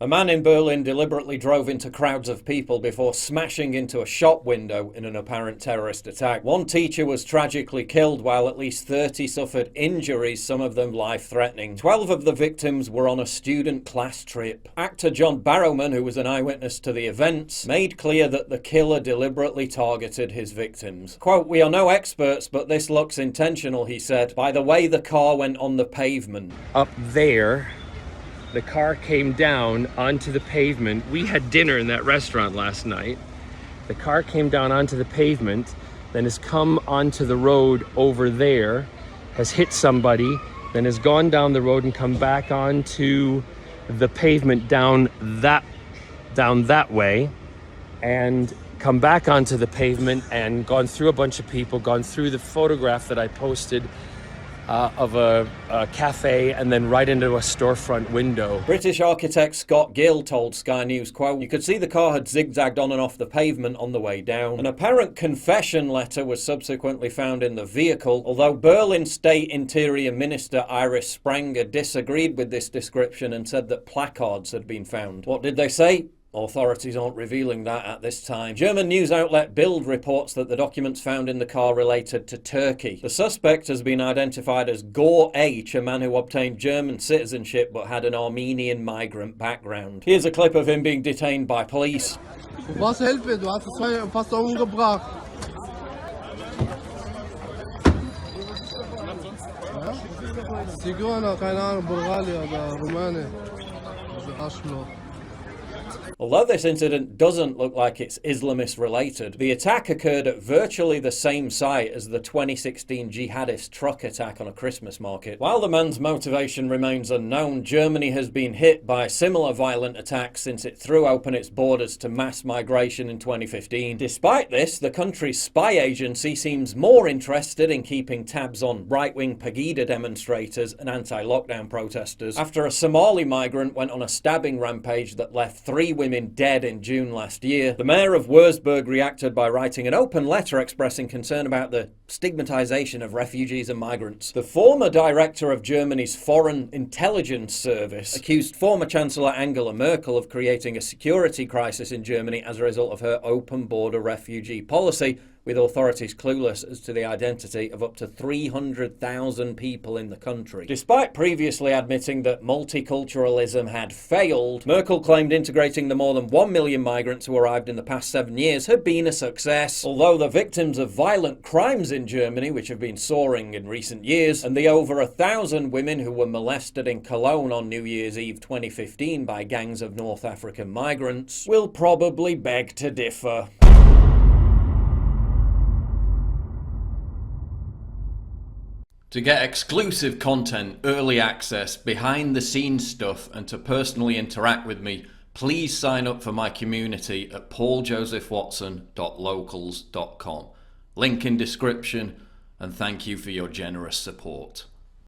A man in Berlin deliberately drove into crowds of people before smashing into a shop window in an apparent terrorist attack. One teacher was tragically killed while at least 30 suffered injuries, some of them life-threatening. 12 of the victims were on a student class trip. Actor John Barrowman, who was an eyewitness to the events, made clear that the killer deliberately targeted his victims. Quote, "We are no experts, but this looks intentional," he said, "by the way the car went on the pavement." Up there, the car came down onto the pavement. We had dinner in that restaurant last night. The car came down onto the pavement, then has come onto the road over there, has hit somebody, then has gone down the road and come back onto the pavement down that way, and come back onto the pavement and gone through a bunch of people, gone through the photograph that I posted of a cafe, and then right into a storefront window. British architect Scott Gill told Sky News, quote, "You could see the car had zigzagged on and off the pavement on the way down." An apparent confession letter was subsequently found in the vehicle, although Berlin State Interior Minister Iris Spranger disagreed with this description and said that placards had been found. What did they say? Authorities aren't revealing that at this time. German news outlet Bild reports that the documents found in the car related to Turkey. The suspect has been identified as Gor H, a man who obtained German citizenship but had an Armenian migrant background. Here's a clip of him being detained by police. Du brauchst Hilfe, du hast es fast umgebracht. Zigeuner, keine Ahnung, Bulgarien oder Rumänien. Also Arschloch. Although this incident doesn't look like it's Islamist related, the attack occurred at virtually the same site as the 2016 jihadist truck attack on a Christmas market. While the man's motivation remains unknown, Germany has been hit by similar violent attacks since it threw open its borders to mass migration in 2015. Despite this, the country's spy agency seems more interested in keeping tabs on right-wing Pegida demonstrators and anti-lockdown protesters, after a Somali migrant went on a stabbing rampage that left 3 women dead in June last year. The mayor of Wurzburg reacted by writing an open letter expressing concern about the stigmatization of refugees and migrants. The former director of Germany's Foreign Intelligence Service accused former Chancellor Angela Merkel of creating a security crisis in Germany as a result of her open border refugee policy, with authorities clueless as to the identity of up to 300,000 people in the country. Despite previously admitting that multiculturalism had failed, Merkel claimed integrating the more than 1 million migrants who arrived in the past 7 years had been a success. Although the victims of violent crimes in Germany, which have been soaring in recent years, and the over 1,000 women who were molested in Cologne on New Year's Eve 2015 by gangs of North African migrants, will probably beg to differ. To get exclusive content, early access, behind-the-scenes stuff, and to personally interact with me, please sign up for my community at pauljosephwatson.locals.com. Link in description, and thank you for your generous support.